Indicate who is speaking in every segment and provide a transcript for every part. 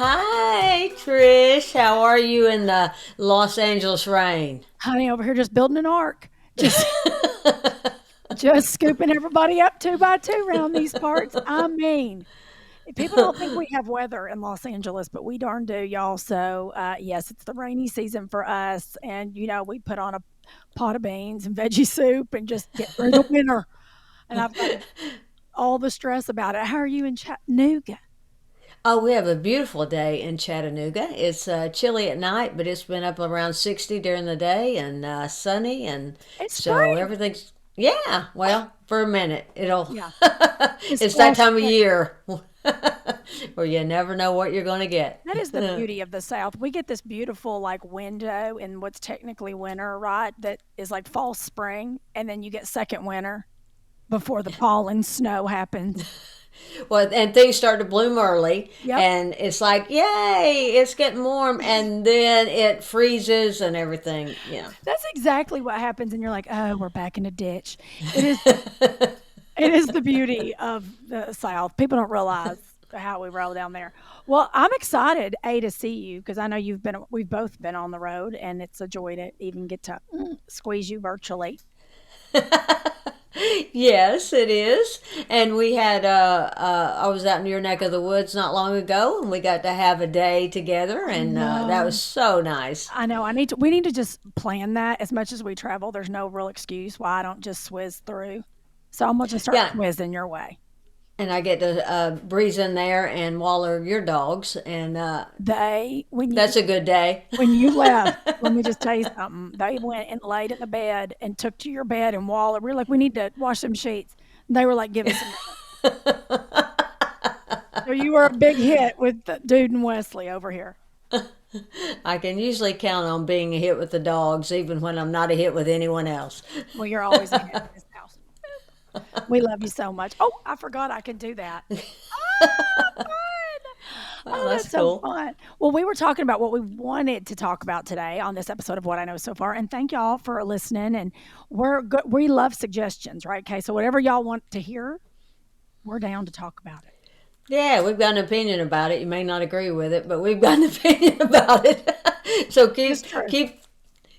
Speaker 1: Hi, Trish. How are you in the Los Angeles rain?
Speaker 2: Honey, over here just building an ark. Just just scooping everybody up two by two around these parts. I mean, people don't think we have weather in Los Angeles, but we darn do, y'all. So, yes, it's the rainy season for us. And, we put on a pot of beans and veggie soup and just get through the winter. And I've got all the stress about it. How are you in Chattanooga?
Speaker 1: Oh, we have a beautiful day in Chattanooga. It's chilly at night, but it's been up around 60 during the day and sunny. And
Speaker 2: It's
Speaker 1: so
Speaker 2: spring.
Speaker 1: everything's, yeah, well, for a minute,
Speaker 2: Yeah, it's
Speaker 1: it's that
Speaker 2: fall
Speaker 1: time of
Speaker 2: spring.
Speaker 1: year where you never know what you're going to get.
Speaker 2: That is the beauty of the South. We get this beautiful like window in what's technically winter, right? That is like fall, spring, and then you get second winter before the fall and snow happens.
Speaker 1: Well, and things start to bloom early,
Speaker 2: Yep,
Speaker 1: and it's like, yay, it's getting warm, and then it freezes and everything. Yeah.
Speaker 2: that's exactly what happens, and you're like, oh, we're back in a ditch. It is. It is the beauty of the South. People don't realize how we roll down there. Well, I'm excited, to see you because I know we've both been on the road, and it's a joy to even get to squeeze you virtually.
Speaker 1: Yes, it is. And we had, I was out in your neck of the woods not long ago, and we got to have a day together,
Speaker 2: I
Speaker 1: and that was
Speaker 2: know.
Speaker 1: so nice.
Speaker 2: I know. We need to just plan that as much as we travel. There's no real excuse why I don't just swizz through. So I'm going to start
Speaker 1: Yeah.
Speaker 2: swizzing your way.
Speaker 1: And I get to breeze in there and waller your dogs, and
Speaker 2: They,
Speaker 1: that's a good day.
Speaker 2: when you left, let me just tell you something. They went and laid in the bed and took to your bed and wallowed. We are like, we need to wash some sheets. They were like, give us a minute. So you were a big hit with the dude and Wesley over here.
Speaker 1: I can usually count on being a hit with the dogs, even when I'm not a hit with anyone else.
Speaker 2: Well, you're always a hit in this house. We love you so much. Oh, I forgot I can do that. Ah, fun.
Speaker 1: Well,
Speaker 2: Oh,
Speaker 1: that's
Speaker 2: that's so
Speaker 1: cool.
Speaker 2: fun. Well, we were talking about what we wanted to talk about today on this episode of What I Know So Far, and thank y'all for listening. And we're good. We love suggestions, right? Okay, so whatever y'all want to hear, we're down to talk about it.
Speaker 1: Yeah, we've got an opinion about it. You may not agree with it, but we've got an opinion about it. So
Speaker 2: It's true.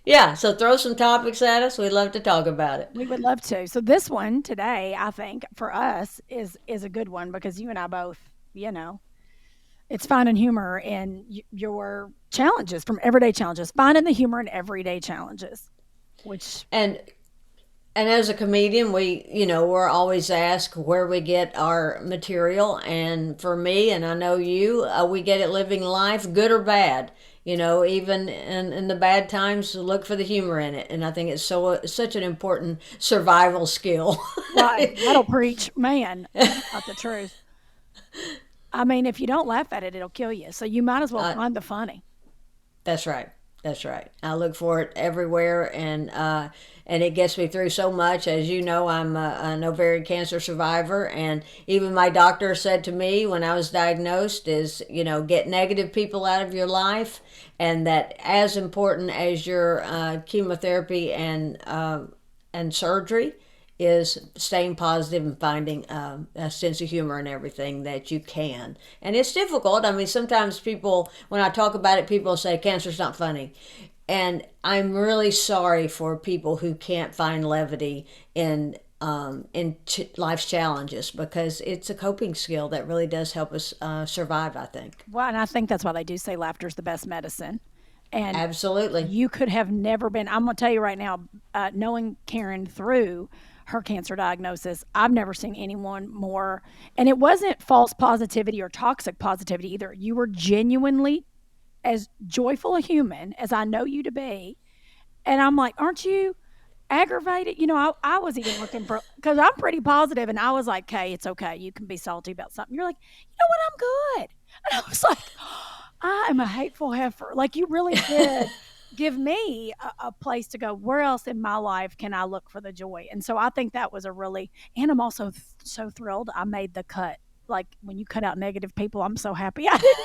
Speaker 1: yeah. So throw some topics at us. We'd love to talk about it.
Speaker 2: We would love to. So this one today, I think for us is a good one because you and I both, you know, it's finding humor in your challenges from everyday challenges, finding the humor in everyday challenges, which
Speaker 1: And as a comedian, we're always asked where we get our material. And for me, and I know you, we get it living life, good or bad. Even in the bad times, look for the humor in it. And I think it's such an important survival skill.
Speaker 2: right, that'll preach, man. Ain't that the truth? I mean, if you don't laugh at it, it'll kill you. So you might as well
Speaker 1: uh,
Speaker 2: find the funny.
Speaker 1: That's right. That's right. I look for it everywhere, and it gets me through so much. As you know, I'm an ovarian cancer survivor, and even my doctor said to me when I was diagnosed is, get negative people out of your life, and that as important as your chemotherapy and surgery is staying positive and finding a sense of humor in everything that you can. And it's difficult. I mean, sometimes people, when I talk about it, people say cancer's not funny. And I'm really sorry for people who can't find levity in life's challenges, because it's a coping skill that really does help us survive, I think.
Speaker 2: Well, and I think that's why they do say laughter's the best medicine. And
Speaker 1: Absolutely.
Speaker 2: you could have never been, I'm going to tell you right now, knowing Karen through her cancer diagnosis, I've never seen anyone more. And it wasn't false positivity or toxic positivity either. You were genuinely as joyful a human as I know you to be. And I'm like, aren't you aggravated? I was even looking for, because I'm pretty positive, and I was like, hey, it's okay. You can be salty about something. You're like, you know what? I'm good. And I was like, I am a hateful heifer. Like, you really did give me a place to go. Where else in my life can I look for the joy? And so I think that was a really, and I'm also so thrilled I made the cut. Like, when you cut out negative people, I'm so happy I did.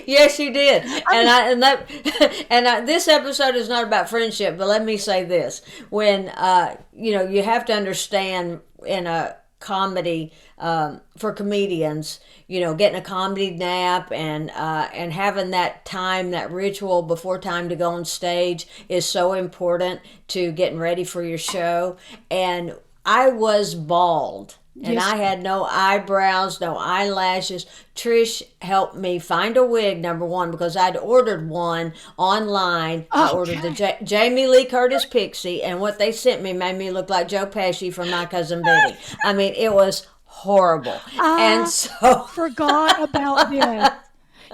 Speaker 1: Yes, you did.
Speaker 2: I
Speaker 1: And
Speaker 2: mean,
Speaker 1: I and that and this episode is not about friendship, but let me say this: when you have to understand in a comedy for comedians, getting a comedy nap and having that time, that ritual before time to go on stage is so important to getting ready for your show. And I was bald. And
Speaker 2: Yes.
Speaker 1: I had no eyebrows, no eyelashes. Trish helped me find a wig, number one, because I'd ordered one online. I ordered the
Speaker 2: Okay.
Speaker 1: Jamie Lee Curtis Pixie, and what they sent me made me look like Joe Pesci from My Cousin Betty. I mean, it was horrible. And
Speaker 2: I
Speaker 1: so,
Speaker 2: forgot about this.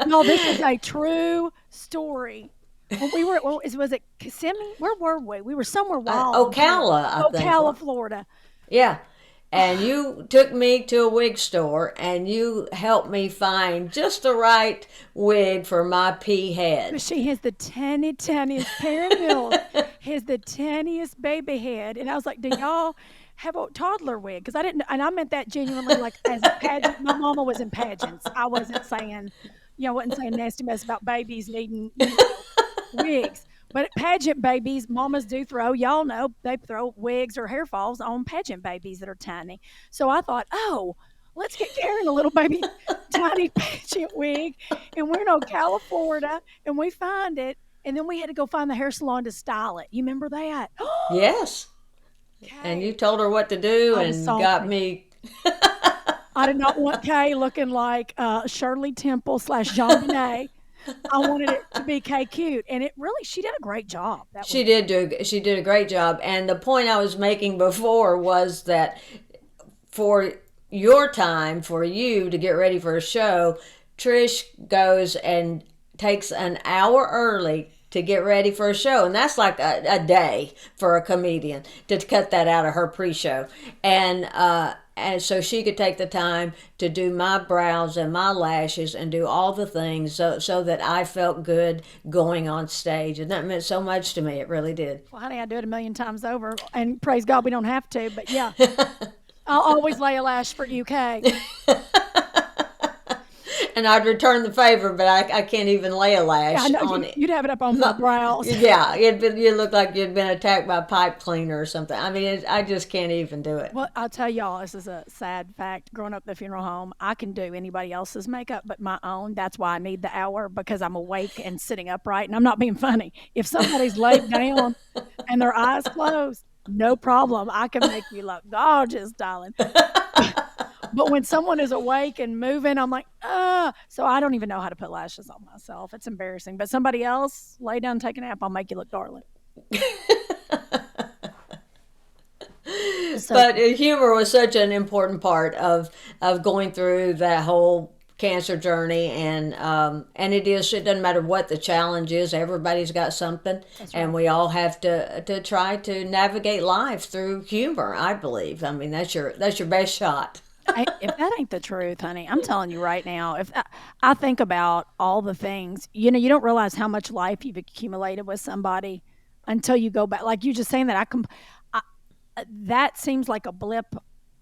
Speaker 2: No, this is a true story. When we were, was it Kissimmee? Where were we? We were somewhere wild in Florida.
Speaker 1: Ocala, I think.
Speaker 2: Ocala, Florida.
Speaker 1: Yeah. And you took me to a wig store and you helped me find just the right wig for my pea head.
Speaker 2: She has the tiniest, Karen Mills has the tiniest baby head. And I was like, do y'all have a toddler wig? Because I didn't, and I meant that genuinely, like as a pageant. My mama was in pageants. I wasn't saying, wasn't saying nasty mess about babies needing, wigs. But pageant babies, mamas do throw, y'all know, they throw wigs or hair falls on pageant babies that are tiny. So I thought, oh, let's get Karen a little baby tiny pageant wig. And we're in Ocala, Florida, and we find it. And then we had to go find the hair salon to style it. You remember that?
Speaker 1: Yes. And you
Speaker 2: Kay.
Speaker 1: told her what to do
Speaker 2: I was
Speaker 1: and got
Speaker 2: salty.
Speaker 1: me.
Speaker 2: I did not want Kay looking like Shirley Temple / Jean Benet. I wanted it to be Kay cute. And it really, she did a great job. That was
Speaker 1: She did a great job. And the point I was making before was that for your time, for you to get ready for a show, Trish goes and takes an hour early to get ready for a show. And that's like a day for a comedian to cut that out of her pre-show. And so she could take the time to do my brows and my lashes and do all the things so that I felt good going on stage. And that meant so much to me. It really did.
Speaker 2: well, honey, I do it a million times over. And praise God we don't have to. But yeah, I'll always lay a lash for UK.
Speaker 1: And I'd return the favor, but I can't even lay a
Speaker 2: I
Speaker 1: lash
Speaker 2: know
Speaker 1: on it.
Speaker 2: you'd have it up on my brows.
Speaker 1: Yeah, you look like you'd been attacked by a pipe cleaner or something. I mean, I just can't even do it.
Speaker 2: Well, I'll tell y'all, this is a sad fact. Growing up at the funeral home, I can do anybody else's makeup but my own. That's why I need the hour because I'm awake and sitting upright. And I'm not being funny. If somebody's laid down and their eyes closed, no problem. I can make you look gorgeous, darling. But when someone is awake and moving, I'm like, so I don't even know how to put lashes on myself. It's embarrassing. But somebody else, lay down, take a nap, I'll make you look darling. So
Speaker 1: But humor was such an important part of going through that whole cancer journey, and it doesn't matter what the challenge is. Everybody's got something,
Speaker 2: that's
Speaker 1: and
Speaker 2: right.
Speaker 1: we all have to try to navigate life through humor. I believe. I mean, that's your best shot.
Speaker 2: If that ain't the truth, honey, I'm telling you right now, if I think about all the things, you don't realize how much life you've accumulated with somebody until you go back. Like you just saying that, I that seems like a blip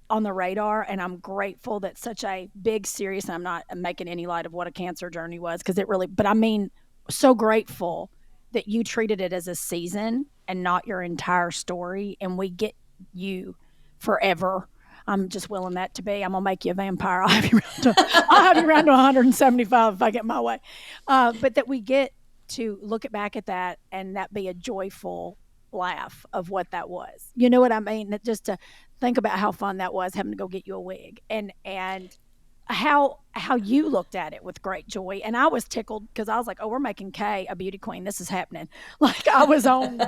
Speaker 2: on the radar, and I'm grateful that such a big, serious. And I'm not making any light of what a cancer journey was because it really, but I mean, so grateful that you treated it as a season and not your entire story, and we get you forever. I'm just willing that to be. I'm gonna make you a vampire. I'll have you around to 175 if I get my way. But that we get to look back at that and that be a joyful laugh of what that was. You know what I mean? That just to think about how fun that was having to go get you a wig and how you looked at it with great joy. And I was tickled because I was like, oh, we're making Kay a beauty queen. This is happening. Like I was on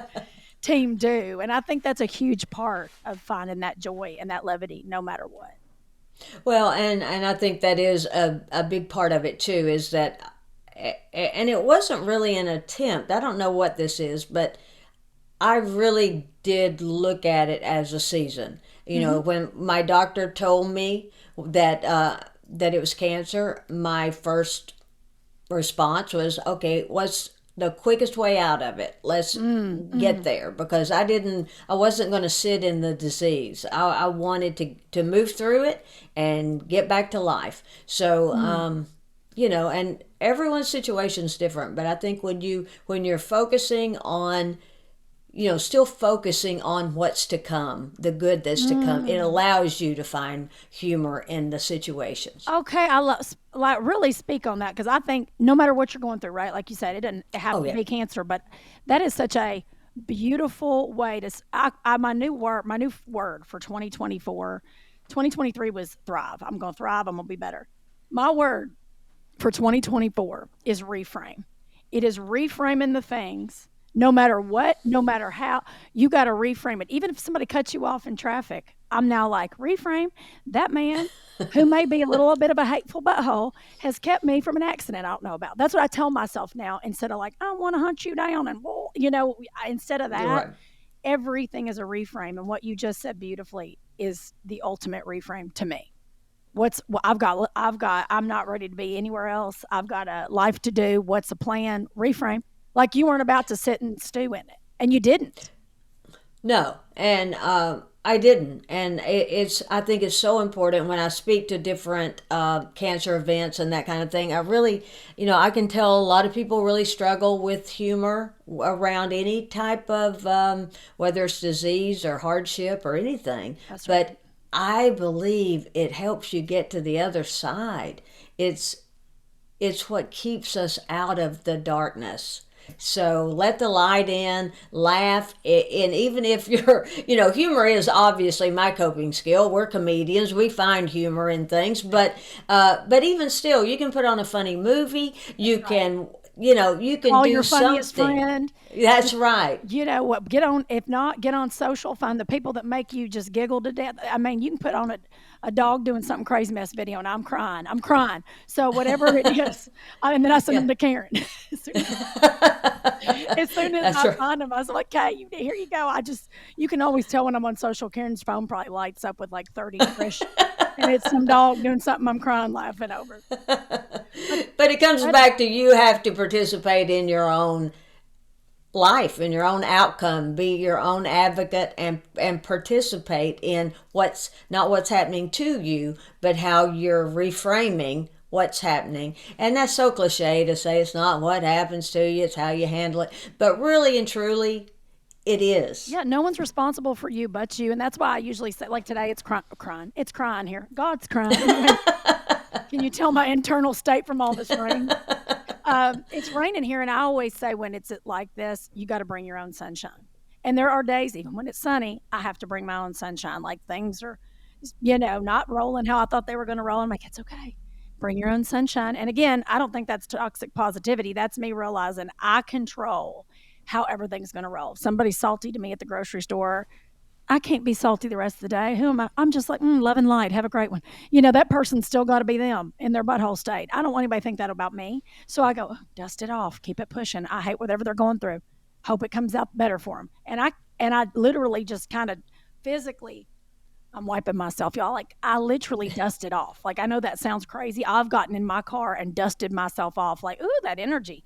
Speaker 2: team do. And I think that's a huge part of finding that joy and that levity no matter what.
Speaker 1: Well, and I think that is a big part of it too, is that, and it wasn't really an attempt. I don't know what this is, but I really did look at it as a season.
Speaker 2: Mm-hmm.
Speaker 1: When my doctor told me that it was cancer, my first response was, okay, what's the quickest way out of it? Let's
Speaker 2: Mm-hmm.
Speaker 1: get there, because I wasn't going to sit in the disease. I wanted to move through it and get back to life. So, and everyone's situation is different, but I think when you're focusing on still focusing on what's to come, the good that's to come. It
Speaker 2: Mm.
Speaker 1: allows you to find humor in the situations.
Speaker 2: Okay, I love like really speak on that because I think no matter what you're going through, right? Like you said, it doesn't have
Speaker 1: Oh,
Speaker 2: to
Speaker 1: yeah.
Speaker 2: be cancer, but that is such a beautiful way to. My new word, for 2024, 2023 was thrive. I'm going to thrive. I'm going to be better. My word for 2024 is reframe. It is reframing the things, no matter what, no matter how, you got to reframe it. Even if somebody cuts you off in traffic, I'm now like, reframe that man who may be a little bit of a hateful butthole has kept me from an accident I don't know about. That's what I tell myself now instead of like, I want to hunt you down and, instead of
Speaker 1: You're
Speaker 2: that,
Speaker 1: right.
Speaker 2: everything is a reframe. And what you just said beautifully is the ultimate reframe to me. I'm not ready to be anywhere else. I've got a life to do. What's the plan? Reframe. Like you weren't about to sit and stew in it, and you didn't.
Speaker 1: No, and I didn't, and it's. I think it's so important when I speak to different cancer events and that kind of thing. I really, I can tell a lot of people really struggle with humor around any type of whether it's disease or hardship or anything.
Speaker 2: That's right.
Speaker 1: But I believe it helps you get to the other side. It's it's what keeps us out of the darkness. So let the light in, laugh, and even if humor is obviously my coping skill. We're comedians; we find humor in things, but even still, you can put on a funny movie.
Speaker 2: That's
Speaker 1: You
Speaker 2: right.
Speaker 1: can, you can
Speaker 2: Call
Speaker 1: do
Speaker 2: your funniest
Speaker 1: something.
Speaker 2: friend.
Speaker 1: That's right.
Speaker 2: You know what? Get on. If not, get on social. Find the people that make you just giggle to death. I mean, you can put on a dog doing something crazy mess video, and I'm crying. I'm crying. So whatever it is, and then I send
Speaker 1: Yeah,
Speaker 2: them to Karen. As soon as
Speaker 1: that's
Speaker 2: I
Speaker 1: right.
Speaker 2: find them, I was like, "Okay, here you go." You can always tell when I'm on social. Karen's phone probably lights up with like 30 fresh, and it's some dog doing something I'm crying laughing over. But
Speaker 1: But it comes
Speaker 2: that's
Speaker 1: back to you have to participate in your own life and your own outcome, be your own advocate, and participate in what's not what's happening to you, but how you're reframing what's happening. And that's so cliche to say it's not what happens to you, it's how you handle it, but really and truly it is.
Speaker 2: yeah, no one's responsible for you but you, and that's why I usually say, like today, it's crying. It's crying here. God's crying. Can you tell my internal state from all this rain? It's raining here, and I always say when it's like this, you got to bring your own sunshine. And there are days, even when it's sunny, I have to bring my own sunshine. Like things are, not rolling how I thought they were going to roll. I'm like, it's okay. Bring your own sunshine. And again, I don't think that's toxic positivity. That's me realizing I control how everything's going to roll. If somebody's salty to me at the grocery store, I can't be salty the rest of the day. Who am I? I'm just like, love and light. Have a great one. That person's still got to be them in their butthole state. I don't want anybody to think that about me. So I go, dust it off, keep it pushing. I hate whatever they're going through. Hope it comes out better for them. And I literally just kind of physically, I'm wiping myself, y'all. Like I literally dust it off. Like I know that sounds crazy. I've gotten in my car and dusted myself off. Like, ooh, that energy.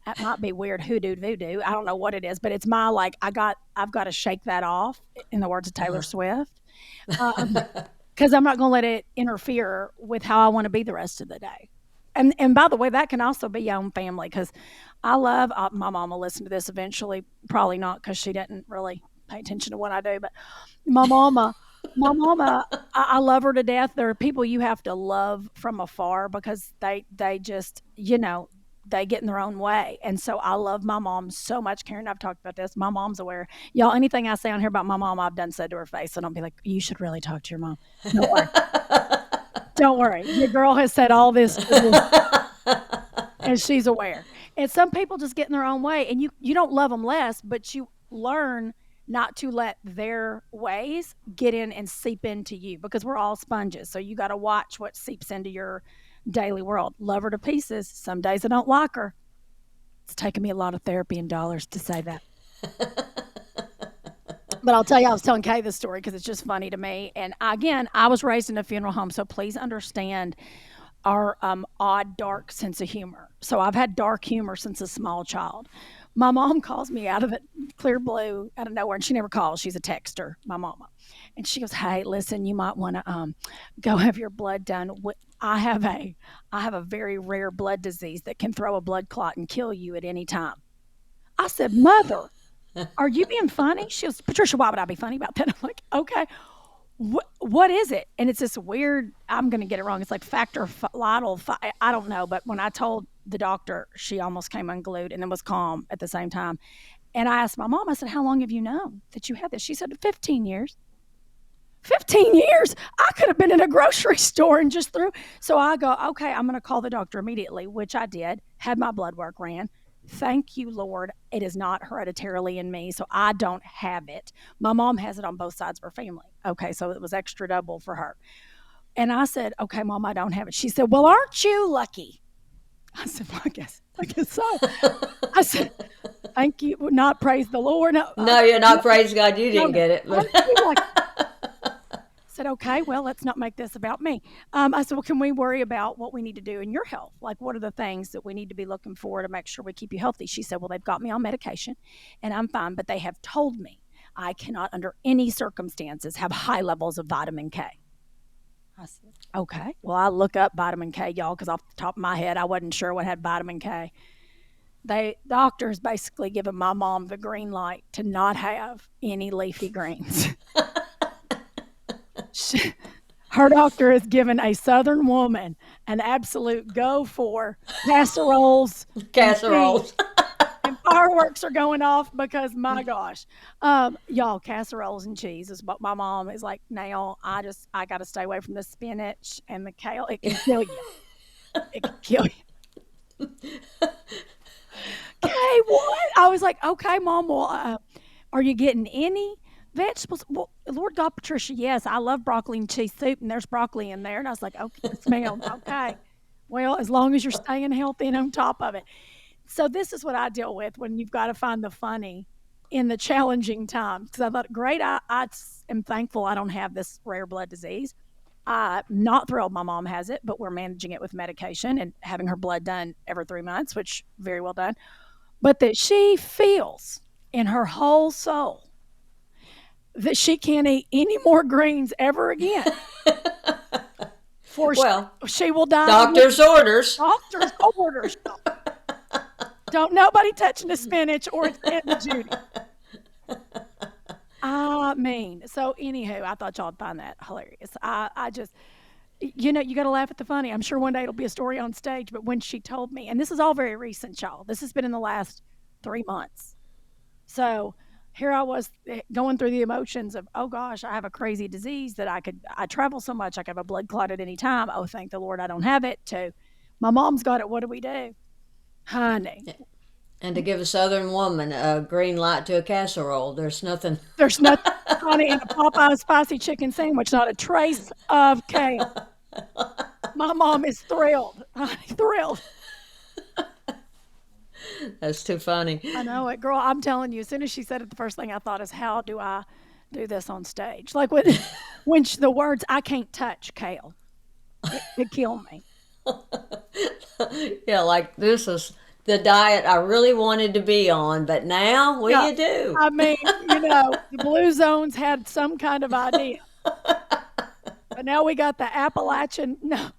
Speaker 2: That might be weird hoodoo voodoo. I don't know what it is, but it's my like I've got to shake that off in the words of Taylor Swift. Because I'm not going to let it interfere with how I want to be the rest of the day. And by the way, that can also be your own family because I love my mom will listen to this eventually. Probably not because she didn't really pay attention to what I do, but my mama, my mama, I love her to death. There are people you have to love from afar because they just they get in their own way. And so I love my mom so much. Karen, I've talked about this. My mom's aware. Y'all, anything I say on here about my mom, I've done said to her face. So don't be like, you should really talk to your mom. Don't worry. Don't worry. Your girl has said all this to this, and she's aware. And some people just get in their own way, and you don't love them less, but you learn not to let their ways get in and seep into you because we're all sponges. So you got to watch what seeps into your daily world. Love her to pieces. Some days I don't like her. It's taken me a lot of therapy and dollars to say that. But I'll tell you, I was telling Kay this story because it's just funny to me. And again, I was raised in a funeral home, so please understand our odd, dark sense of humor. So I've had dark humor since a small child. My mom calls me out of the clear blue, out of nowhere, and she never calls. She's a texter, my mama. And she goes, "Hey, listen, you might want to go have your blood done. I have a very rare blood disease that can throw a blood clot and kill you at any time." I said, "Mother." Are you being funny? She goes, Patricia, why would I be funny about that? I'm like, okay. What is it? And it's this weird, I'm going to get it wrong. It's like factor Lytle. I don't know. But when I told the doctor, she almost came unglued and then was calm at the same time. And I asked my mom, I said, how long have you known that you had this? She said, 15 years. 15 years. I could have been in a grocery store and just threw. So I go, okay, I'm going to call the doctor immediately, which I did, had my blood work ran. Thank you, Lord. It is not hereditarily in me, so I don't have it. My mom has it on both sides of her family. Okay, so it was extra double for her. And I said, okay, Mom, I don't have it. She said, well, aren't you lucky? I said, well, I guess so. I said, thank you. Not praise the Lord. No,
Speaker 1: No, you're
Speaker 2: no,
Speaker 1: not. Praise God, you
Speaker 2: no,
Speaker 1: didn't
Speaker 2: no.
Speaker 1: get it.
Speaker 2: Aren't you lucky? Said, okay, well, let's not make this about me. I said, well, can we worry about what we need to do in your health? Like, what are the things that we need to be looking for to make sure we keep you healthy? She said, well, they've got me on medication and I'm fine, but they have told me I cannot, under any circumstances, have high levels of vitamin K. I said, okay. Well, I look up vitamin K, y'all, because off the top of my head, I wasn't sure what had vitamin K. Doctors basically giving my mom the green light to not have any leafy greens. Her doctor has given a Southern woman an absolute go for casseroles and cheese.
Speaker 1: Casseroles.
Speaker 2: And fireworks are going off because my gosh, y'all, casseroles and cheese is what my mom is like. Now I got to stay away from the spinach and the kale. It can kill you. It can kill you. Okay, what? I was like, okay, Mom. Well, are you getting any vegetables? Well, Lord God, Patricia, yes, I love broccoli and cheese soup, and there's broccoli in there. And I was like, okay, smell, okay. Well, as long as you're staying healthy and on top of it. So this is what I deal with when you've got to find the funny in the challenging times. Because I thought, great, I am thankful I don't have this rare blood disease. I'm not thrilled my mom has it, but we're managing it with medication and having her blood done every 3 months, which very well done. But that she feels in her whole soul that she can't eat any more greens ever again. For
Speaker 1: Well,
Speaker 2: she will die.
Speaker 1: doctor's orders.
Speaker 2: Doctor's orders. Don't nobody touching the spinach or it's Aunt Judy. I mean, so anywho, I thought y'all would find that hilarious. I just, you got to laugh at the funny. I'm sure one day it'll be a story on stage. But when she told me, and this is all very recent, y'all. This has been in the last 3 months. So here I was going through the emotions of, oh gosh, I have a crazy disease that I travel so much, I could have a blood clot at any time. Oh, thank the Lord I don't have it. To my mom's got it. What do we do? Honey,
Speaker 1: And to give a Southern woman a green light to a casserole, there's nothing.
Speaker 2: there's nothing funny in a Popeye spicy chicken sandwich, not a trace of kale. My mom is thrilled. Thrilled.
Speaker 1: That's too funny.
Speaker 2: I know it, girl. I'm telling you, as soon as she said it, the first thing I thought is, how do I do this on stage? Like when the words, I can't touch kale, it killed me.
Speaker 1: Yeah, like this is the diet I really wanted to be on, but now what
Speaker 2: Yeah.
Speaker 1: do you do?
Speaker 2: I mean, the Blue Zones had some kind of idea, but now we got the
Speaker 1: Appalachian zone.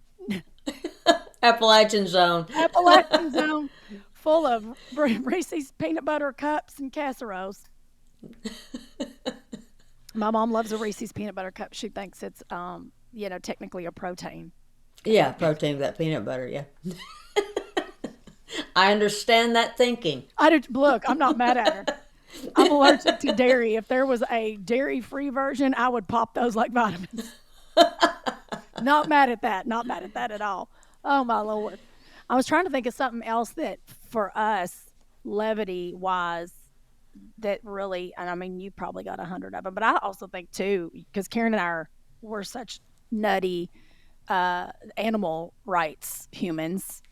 Speaker 2: Appalachian Zone full of Reese's peanut butter cups and casseroles. My mom loves a Reese's peanut butter cup. She thinks it's, technically a protein.
Speaker 1: Yeah, protein with that peanut butter. Yeah, I understand that thinking.
Speaker 2: I did look. I'm not mad at her. I'm allergic to dairy. If there was a dairy-free version, I would pop those like vitamins. Not mad at that. Not mad at that at all. Oh my Lord. I was trying to think of something else that for us, levity wise, that really, and I mean, you probably got 100 of them, but I also think too, because Karen and were such nutty animal rights humans.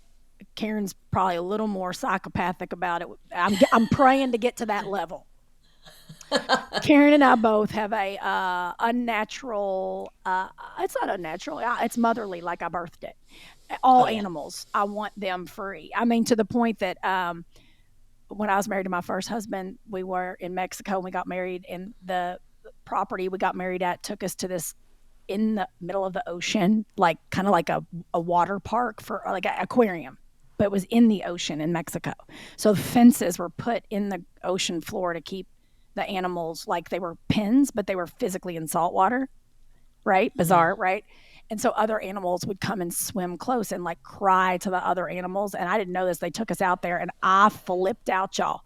Speaker 2: Karen's probably a little more psychopathic about it. I'm praying to get to that level. Karen and I both have a unnatural. It's not unnatural. It's motherly, like I birthed it. All
Speaker 1: Oh yeah.
Speaker 2: animals, I want them free. I mean, to the point that when I was married to my first husband, we were in Mexico and we got married, and the property we got married at took us to this in the middle of the ocean, like kind of like a water park for like an aquarium, but it was in the ocean in Mexico. So fences were put in the ocean floor to keep the animals, like they were pens, but they were physically in salt water, right? Bizarre, right? And so other animals would come and swim close and like cry to the other animals. And I didn't know this. They took us out there and I flipped out, y'all.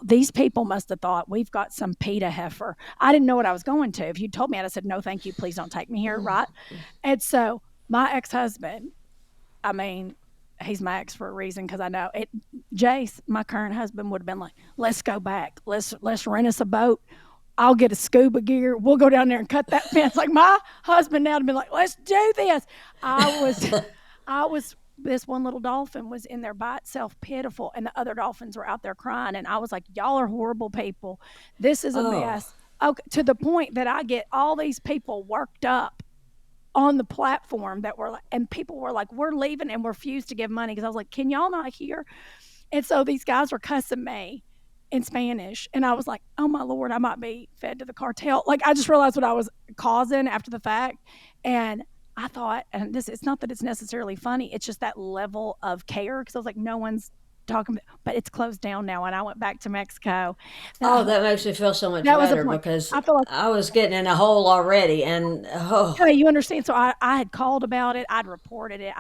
Speaker 2: These people must have thought we've got some PETA heifer. I didn't know what I was going to. If you told me, I'd have said, no, thank you. Please don't take me here. Right. And so my ex husband, I mean, he's my ex for a reason because I know it. Jace, my current husband, would have been like, let's go back. Let's rent us a boat. I'll get a scuba gear. We'll go down there and cut that fence. Like my husband now would been like, let's do this. I was, I was. This one little dolphin was in there by itself, pitiful, and the other dolphins were out there crying. And I was like, y'all are horrible people. This is a
Speaker 1: Oh,
Speaker 2: mess. Okay, to the point that I get all these people worked up on the platform that were like, and people were like, we're leaving and refused to give money because I was like, can y'all not hear? And so these guys were cussing me in Spanish. And I was like, oh my Lord, I might be fed to the cartel. Like I just realized what I was causing after the fact. And I thought, and this, it's not that it's necessarily funny, it's just that level of care. Cause I was like, no one's talking, but it's closed down now. And I went back to Mexico.
Speaker 1: oh,
Speaker 2: That,
Speaker 1: that makes me feel so much
Speaker 2: that was the
Speaker 1: better
Speaker 2: point.
Speaker 1: because
Speaker 2: I feel like,
Speaker 1: I was getting in a hole already, and
Speaker 2: yeah,
Speaker 1: oh,
Speaker 2: you understand. So I had called about it. I'd reported it.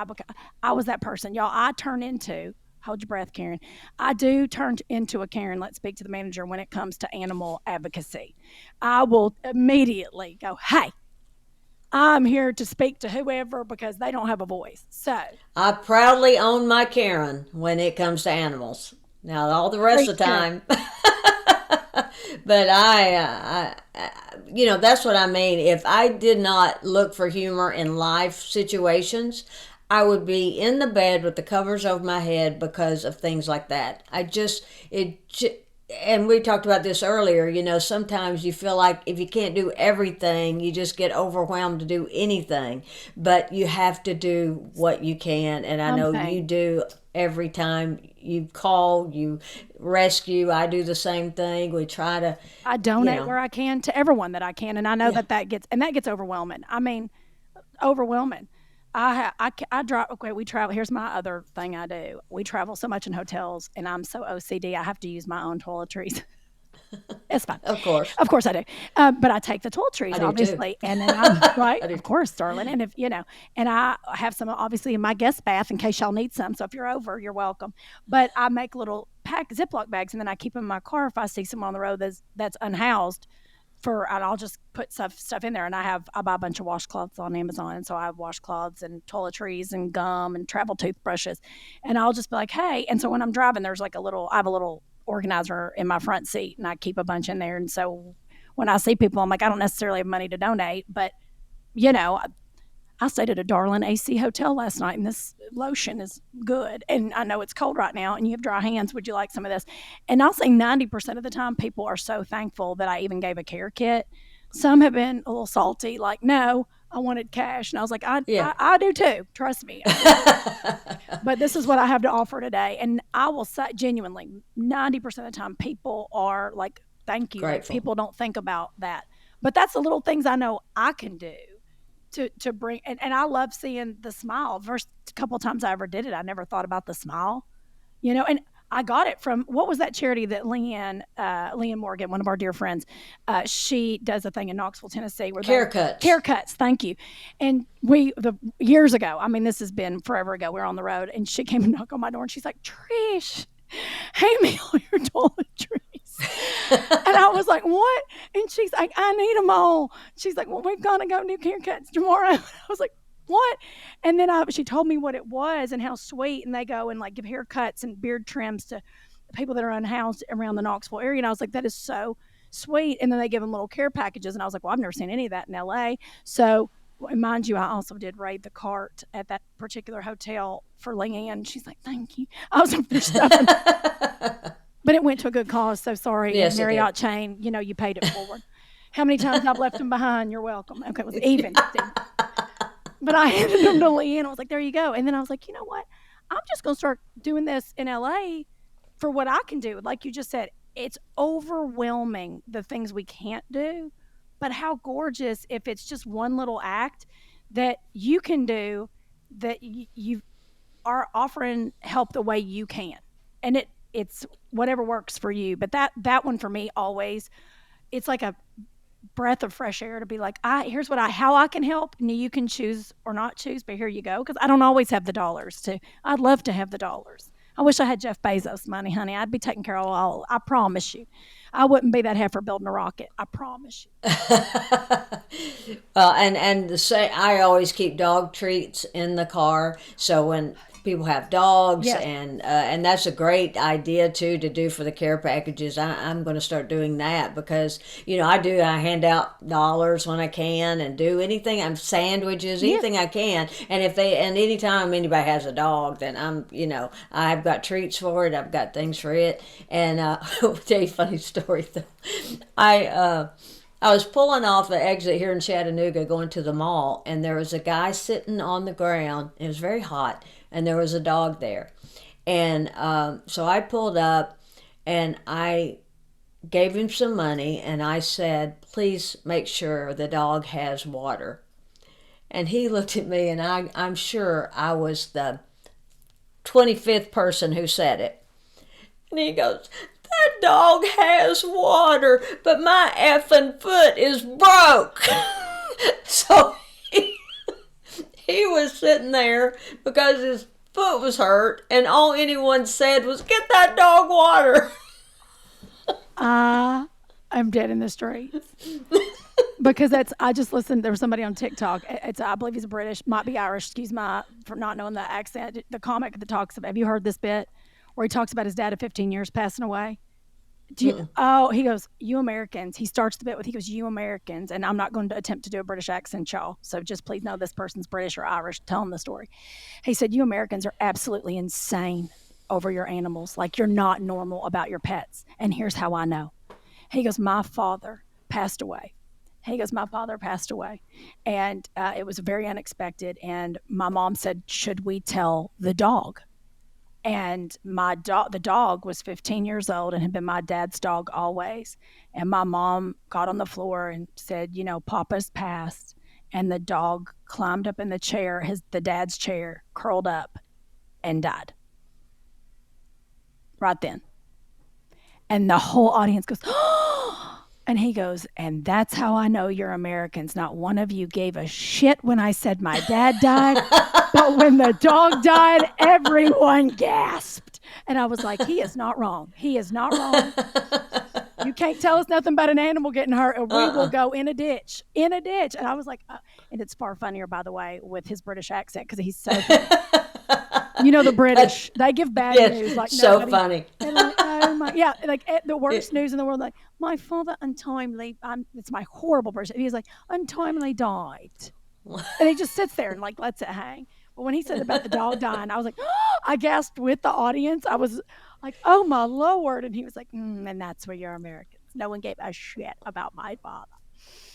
Speaker 2: I was that person. Y'all, I turn into, hold your breath, Karen. I do turn into a Karen. Let's speak to the manager when it comes to animal advocacy. I will immediately go, hey, I'm here to speak to whoever because they don't have a voice. So
Speaker 1: I proudly own my Karen when it comes to animals. Now, all the rest of
Speaker 2: preach,
Speaker 1: the
Speaker 2: Karen.
Speaker 1: time, but that's what I mean. If I did not look for humor in life situations, I would be in the bed with the covers over my head because of things like that. And we talked about this earlier. Sometimes you feel like if you can't do everything, you just get overwhelmed to do anything. But you have to do what you can, and I know you
Speaker 2: Something.
Speaker 1: do every time you call, you rescue. I do the same thing. We try to,
Speaker 2: I
Speaker 1: you
Speaker 2: donate
Speaker 1: know,
Speaker 2: where I can to everyone that I can. And I know
Speaker 1: yeah.
Speaker 2: that gets overwhelming. I mean, overwhelming. I drive. Okay, we travel. Here's my other thing I do. We travel so much in hotels, and I'm so OCD. I have to use my own toiletries. It's fine.
Speaker 1: Of course,
Speaker 2: Of course I do. But I take the
Speaker 1: I
Speaker 2: toiletries,
Speaker 1: do too.
Speaker 2: obviously, and then I'm right.
Speaker 1: I do.
Speaker 2: Of course, darling. And if and I have some obviously in my guest bath in case y'all need some. So if you're over, you're welcome. But I make little Ziploc bags, and then I keep them in my car if I see someone on the road that's unhoused and I'll just put stuff in there. And I buy a bunch of washcloths on Amazon, and so I have washcloths and toiletries and gum and travel toothbrushes, and I'll just be like, hey. And so when I'm driving, there's like I have a little organizer in my front seat, and I keep a bunch in there. And so when I see people, I'm like, I don't necessarily have money to donate, but you know, I stayed at a Darlin AC hotel last night, and this lotion is good. And I know it's cold right now, and you have dry hands. Would you like some of this? And I'll say 90% of the time, people are so thankful that I even gave a care kit. Some have been a little salty, like, no, I wanted cash. And I was like, I,
Speaker 1: Yeah.
Speaker 2: I, I do too. Trust me, I do too. But this is what I have to offer today. And I will say, genuinely, 90% of the time, people are like, thank you. Like,
Speaker 1: Grateful.
Speaker 2: people don't think about that. But that's the little things I know I can do to bring, and I love seeing the smile. First couple of times I ever did it, I never thought about the smile, and I got it from, what was that charity that Leanne Morgan, one of our dear friends, she does a thing in Knoxville, Tennessee, where they
Speaker 1: Care cuts.
Speaker 2: care cuts. Thank you. And the years ago, I mean, this has been forever ago. We were on the road, and she came and knocked on my door, and she's like, Trish, hand me all your toiletries. And I was like, what? And she's like, I need them all. She's like, well, we've got to go do haircuts tomorrow. I was like, what? And then she told me what it was and how sweet. And they go and like give haircuts and beard trims to people that are unhoused around the Knoxville area. And I was like, that is so sweet. And then they give them little care packages. And I was like, well, I've never seen any of that in LA. So, mind you, I also did raid the cart at that particular hotel for Leanne. She's like, thank you. I was up there stuffing, but it went to a good cause. So sorry,
Speaker 1: Yes, it did.
Speaker 2: Marriott chain, you paid it forward. How many times I've left them behind? You're welcome. Okay, it was even. It's even. But I handed them to Leanne. I was like, there you go. And then I was like, you know what? I'm just going to start doing this in LA for what I can do. Like you just said, it's overwhelming the things we can't do. But how gorgeous if it's just one little act that you can do that you are offering help the way you can. And it's whatever works for you. But that one for me always, it's like a breath of fresh air to be like, here's what how I can help, and you can choose or not choose, but here you go. Because I don't always have the dollars to. I'd love to have the dollars. I wish I had Jeff Bezos money, honey. I'd be taking care of all. I promise you, I wouldn't be that heifer building a rocket. I promise you.
Speaker 1: Well, and the say I always keep dog treats in the car, so when people have dogs,
Speaker 2: Yes,
Speaker 1: and that's a great idea too to do for the care packages. I'm going to start doing that because I hand out dollars when I can and do anything. I'm sandwiches,
Speaker 2: yes.
Speaker 1: anything I can, and anytime anybody has a dog, then I've got treats for it. I've got things for it, and I'll tell you a funny story though. I. I was pulling off the exit here in Chattanooga going to the mall, and there was a guy sitting on the ground. It was very hot, and there was a dog there. And so I pulled up and I gave him some money, and I said, please make sure the dog has water. And he looked at me, and I'm sure I was the 25th person who said it. And he goes, that dog has water, but my effing foot is broke. So he was sitting there because his foot was hurt, and all anyone said was, get that dog water.
Speaker 2: I'm dead in the streets. Because I just listened. There was somebody on TikTok. I believe he's British, might be Irish. Excuse my for not knowing the accent. The comic that talks about. Have you heard this bit where he talks about his dad of 15 years passing away? He goes, you Americans. He starts the bit with, he goes, you Americans, and I'm not going to attempt to do a British accent, y'all. So just please know this person's British or Irish telling the story. He said, you Americans are absolutely insane over your animals. Like, you're not normal about your pets. And here's how I know. He goes, my father passed away. And it was very unexpected. And my mom said, should we tell the dog? And the dog was 15 years old and had been my dad's dog always. And my mom got on the floor and said, Papa's passed. And the dog climbed up in the chair, the dad's chair, curled up, and died. Right then. And the whole audience goes, oh! And he goes, and that's how I know you're Americans. Not one of you gave a shit when I said my dad died. But when the dog died, everyone gasped. And I was like, he is not wrong. You can't tell us nothing about an animal getting hurt, or we will go in a ditch. And I was like, and it's far funnier, by the way, with his British accent, because he's so funny. The British, they give bad news. Like,
Speaker 1: so funny.
Speaker 2: Like, oh my, yeah, like the worst news in the world. Like, my father untimely, it's my horrible British. He's like, untimely died. And he just sits there and like lets it hang. But when he said about the dog dying, I was like, oh, I gasped with the audience. I was like, oh my Lord. And he was like, and that's where you're Americans. No one gave a shit about my father.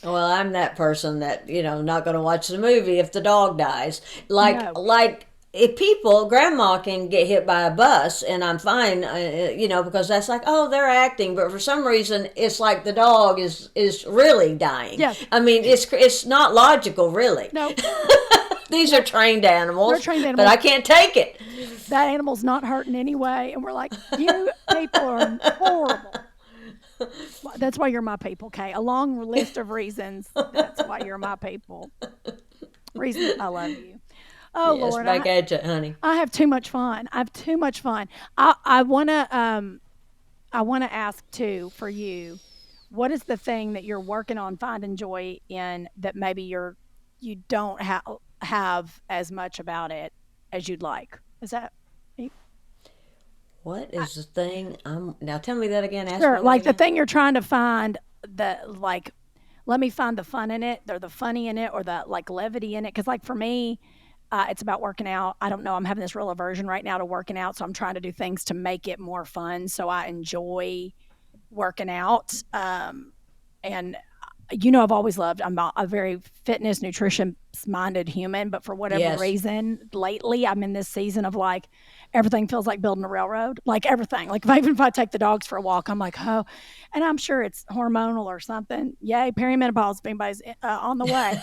Speaker 1: Well, I'm that person that, not going to watch the movie if the dog dies. Like if grandma can get hit by a bus and I'm fine, because that's like, oh, they're acting. But for some reason, it's like the dog is really dying.
Speaker 2: Yeah.
Speaker 1: I mean, it's not logical, really.
Speaker 2: No.
Speaker 1: These are trained animals.
Speaker 2: They're trained animals.
Speaker 1: But I can't take it.
Speaker 2: That animal's not hurting anyway. And we're like, you people are horrible. That's why you're my people, Kay. A long list of reasons. That's why you're my people. Reasons I love you. Oh,
Speaker 1: yes,
Speaker 2: Lord.
Speaker 1: Back at you, honey.
Speaker 2: I have too much fun. I wanna ask too, for you, what is the thing that you're working on finding joy in that maybe you don't have as much about it as you'd like? Is that
Speaker 1: What is the thing? Now tell me that again. Ask
Speaker 2: sure?
Speaker 1: me
Speaker 2: Like
Speaker 1: that
Speaker 2: the
Speaker 1: again.
Speaker 2: thing you're trying to find, let me find the fun in it, or the funny in it, or the like levity in it. Because like for me, it's about working out. I don't know. I'm having this real aversion right now to working out, so I'm trying to do things to make it more fun, so I enjoy working out. And I've always loved. I'm a very fitness, nutrition minded human, but for whatever
Speaker 1: Yes.
Speaker 2: reason, lately I'm in this season of like everything feels like building a railroad, like everything. Like even if I take the dogs for a walk, I'm like, oh, and I'm sure it's hormonal or something. Yay, perimenopause, if anybody's on the way.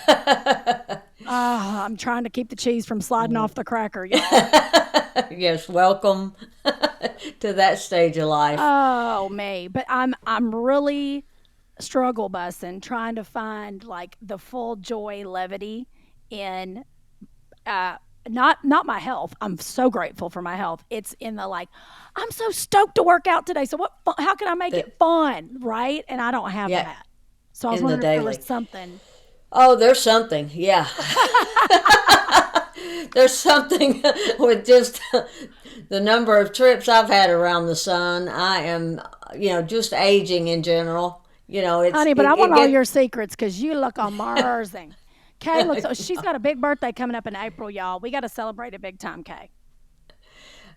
Speaker 2: I'm trying to keep the cheese from sliding off the cracker, y'all.
Speaker 1: Yes, welcome to that stage of life.
Speaker 2: Oh, me. But I'm really struggle busing trying to find like the full joy levity in uh not my health. I'm so grateful for my health. It's in the like, I'm so stoked to work out today. So how can I make
Speaker 1: The,
Speaker 2: it fun, right? And I don't have
Speaker 1: yeah,
Speaker 2: that. So I was
Speaker 1: in the
Speaker 2: wondering if there was
Speaker 1: daily.
Speaker 2: something.
Speaker 1: Oh, there's something. Yeah. There's something with just the number of trips I've had around the sun. I am, just aging in general.
Speaker 2: Honey, but I
Speaker 1: it
Speaker 2: want all
Speaker 1: gets
Speaker 2: your secrets because you look amazing. Kay looks, oh, she's got a big birthday coming up in April, y'all. We got to celebrate it big time, Kay.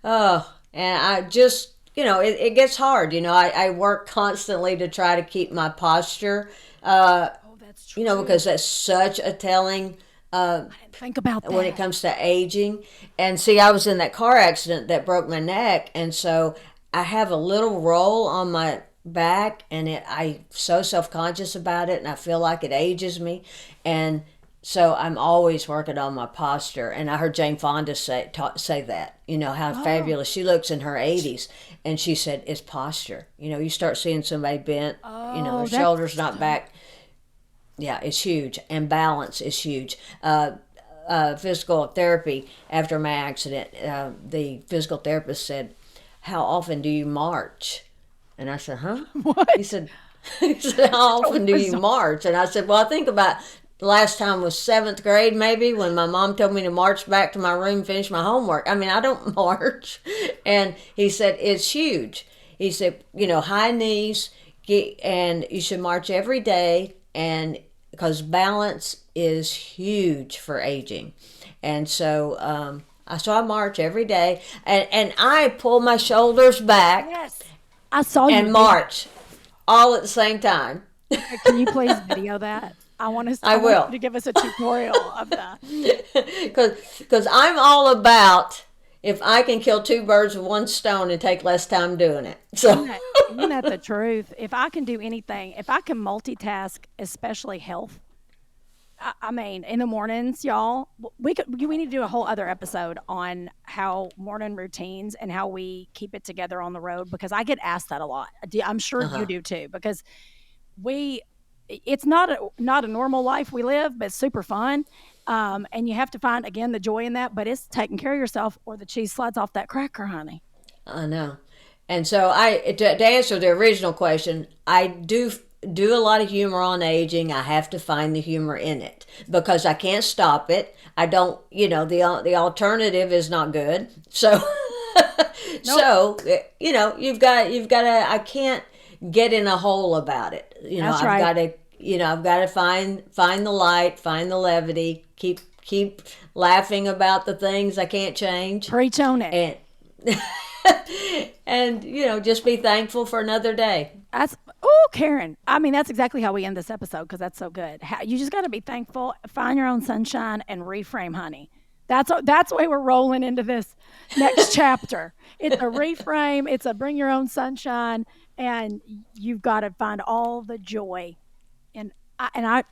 Speaker 1: and I just, it gets hard. I work constantly to try to keep my posture,
Speaker 2: Oh, that's true.
Speaker 1: because that's such a telling
Speaker 2: I didn't think about
Speaker 1: when it
Speaker 2: that.
Speaker 1: comes to aging. And see, I was in that car accident that broke my neck, and so I have a little roll on my back, and I so self-conscious about it, and I feel like it ages me. And so I'm always working on my posture. And I heard Jane Fonda say that, how
Speaker 2: Oh,
Speaker 1: fabulous she looks in her 80s. And she said, it's posture. You start seeing somebody bent, her
Speaker 2: oh,
Speaker 1: shoulders
Speaker 2: that's
Speaker 1: not
Speaker 2: so.
Speaker 1: back. Yeah, it's huge. And balance is huge. Physical therapy after my accident, the physical therapist said, how often do you march? And I said, huh? He
Speaker 2: What?
Speaker 1: said, he said, how
Speaker 2: So
Speaker 1: often do you
Speaker 2: bizarre.
Speaker 1: march? And I said, well, I think about the last time was seventh grade, maybe, when my mom told me to march back to my room and finish my homework. I mean, I don't march. And he said, it's huge. He said, high knees, and you should march every day, and because balance is huge for aging. And so, I march every day, and I pull my shoulders back
Speaker 2: Yes. I saw you
Speaker 1: and
Speaker 2: do
Speaker 1: march all at the same time.
Speaker 2: that. Can you please video that? I
Speaker 1: I
Speaker 2: want
Speaker 1: will.
Speaker 2: you to give us a tutorial of that.
Speaker 1: Because I'm all about if I can kill two birds with one stone and take less time doing it. So,
Speaker 2: Isn't that the truth? If I can do anything, if I can multitask, especially health, I mean, in the mornings, y'all, we need to do a whole other episode on how morning routines and how we keep it together on the road because I get asked that a lot. I'm sure you
Speaker 1: uh-huh.
Speaker 2: do too because we it's not a normal life we live, but it's super fun. And you have to find again the joy in that, but it's taking care of yourself or the cheese slides off that cracker, honey.
Speaker 1: I know. And so to answer the original question, I do a lot of humor on aging. I have to find the humor in it because I can't stop it. I don't, the alternative is not good. So
Speaker 2: Nope,
Speaker 1: so you've got to I can't get in a hole about it.
Speaker 2: that's
Speaker 1: I've
Speaker 2: right.
Speaker 1: got to I've got to find the light, find the levity, keep laughing about the things I can't change,
Speaker 2: Preach on it.
Speaker 1: and and just be thankful for another day.
Speaker 2: That's oh, Karen. I mean, that's exactly how we end this episode because that's so good. You just got to be thankful, find your own sunshine, and reframe, honey. That's the way we're rolling into this next chapter. It's a reframe. It's a bring your own sunshine, and you've got to find all the joy. And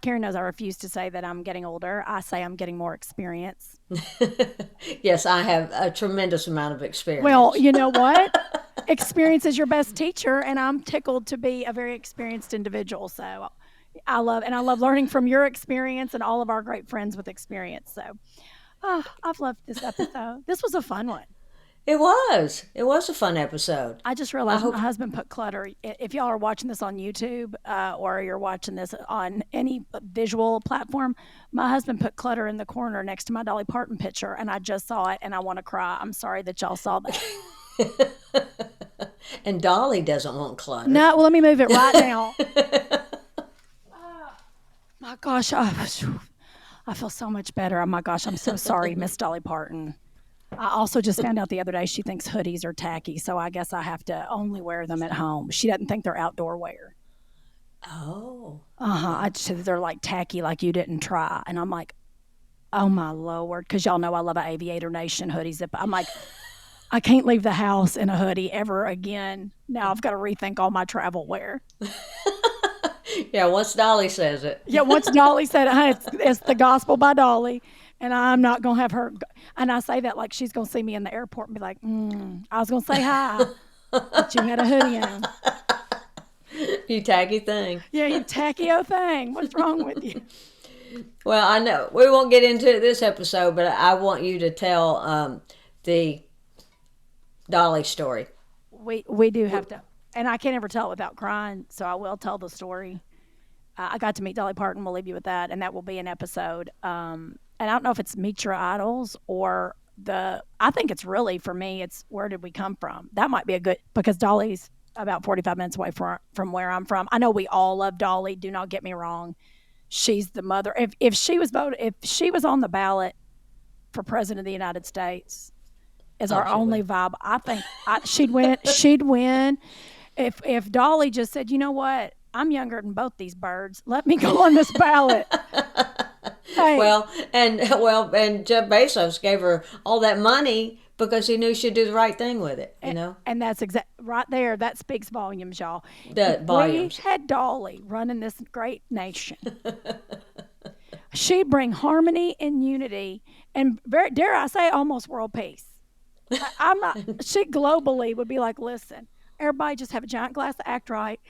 Speaker 2: Karen knows I refuse to say that I'm getting older. I say I'm getting more experience.
Speaker 1: Yes, I have a tremendous amount of
Speaker 2: Well,
Speaker 1: experience.
Speaker 2: you know what? Experience is your best teacher, and I'm tickled to be a very experienced individual. So I love learning from your experience and all of our great friends with experience. So I've loved this episode. This was a fun one.
Speaker 1: It was a fun episode.
Speaker 2: I just
Speaker 1: I
Speaker 2: realized my
Speaker 1: hope.
Speaker 2: husband put clutter. If y'all are watching this on YouTube or you're watching this on any visual platform, my husband put clutter in the corner next to my Dolly Parton picture, and I just saw it, and I want to cry. I'm sorry that y'all saw that.
Speaker 1: And Dolly doesn't want clutter.
Speaker 2: No, well, let me move it right now. My gosh, I feel so much better. Oh my gosh, I'm so sorry, Miss Dolly Parton. I also just found out the other day she thinks hoodies are tacky, so I guess I have to only wear them at home. She doesn't think they're outdoor wear.
Speaker 1: Oh,
Speaker 2: I just said they're like tacky, like you didn't try, and I'm like, oh my lord, because y'all know I love an Aviator Nation hoodies. I'm like, I can't leave the house in a hoodie ever again. Now I've got to rethink all my travel wear.
Speaker 1: Yeah, once Dolly says it.
Speaker 2: Yeah, once Dolly said, hey, it's the gospel by Dolly, and I'm not going to have her. And I say that like she's going to see me in the airport and be like, I was going to say hi, but you had a hoodie on.
Speaker 1: You tacky thing.
Speaker 2: Yeah, you tacky old thing. What's wrong with you?
Speaker 1: Well, I know we won't get into it this episode, but I want you to tell the Dolly story.
Speaker 2: We do have to, and I can't ever tell it without crying, so I will tell the story. I got to meet Dolly Parton. We'll leave you with that, and that will be an episode. And I don't know if it's Meet Your Idols or I think it's really, for me, it's Where Did We Come From? That might be a good, because Dolly's about 45 minutes away from where I'm from. I know we all love Dolly. Do not get me wrong. She's the mother. If she was on the ballot for president of the United States as our only vibe, I think she'd win. She'd win. If Dolly just said, you know what, I'm younger than both these birds. Let me go on this ballot. Hey.
Speaker 1: Well, and Jeff Bezos gave her all that money because he knew she'd do the right thing with it, you know?
Speaker 2: And that's right there. That speaks volumes, y'all.
Speaker 1: Volumes.
Speaker 2: We had Dolly running this great nation. She'd bring harmony and unity and, dare I say, almost world peace. She globally would be like, listen, everybody just have a giant glass of Act Right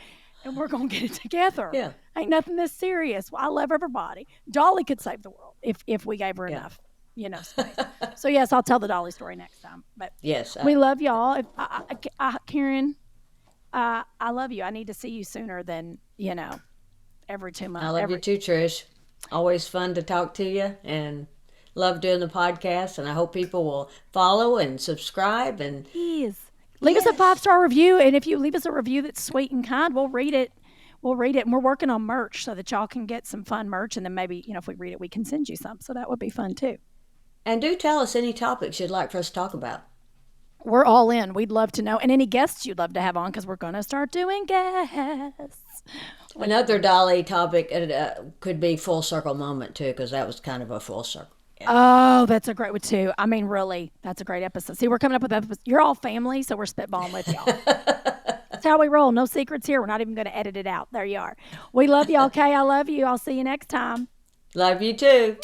Speaker 2: and we're going to get it together.
Speaker 1: Yeah.
Speaker 2: Ain't nothing this serious. I love everybody. Dolly could save the world if we gave her enough. Space. So yes, I'll tell the Dolly story next time. But
Speaker 1: yes,
Speaker 2: we love y'all. Karen, I love you. I need to see you sooner than every 2 months.
Speaker 1: I love you too, Trish. Always fun to talk to you, and love doing the podcast. And I hope people will follow and subscribe. And
Speaker 2: please leave us a 5-star review. And if you leave us a review that's sweet and kind, we'll read it. And we're working on merch so that y'all can get some fun merch. And then maybe if we read it, we can send you some. So that would be fun too.
Speaker 1: And do tell us any topics you'd like for us to talk about.
Speaker 2: We're all in. We'd love to know. And any guests you'd love to have on, because we're going to start doing guests.
Speaker 1: Another Dolly topic could be Full Circle Moment, too, because that was kind of a full circle. Yeah.
Speaker 2: Oh, that's a great one, too. I mean, really, that's a great episode. See, we're coming up with episodes. You're all family, so we're spitballing with y'all. That's how we roll. No secrets here. We're not even going to edit it out. There you are. We love you, okay? I love you. I'll see you next time.
Speaker 1: Love you, too.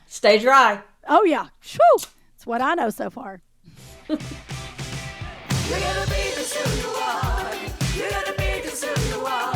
Speaker 1: Stay dry.
Speaker 2: Oh, yeah. Whew. That's what I know so far.
Speaker 3: You're gonna be just who you are. You're gonna be just who you are.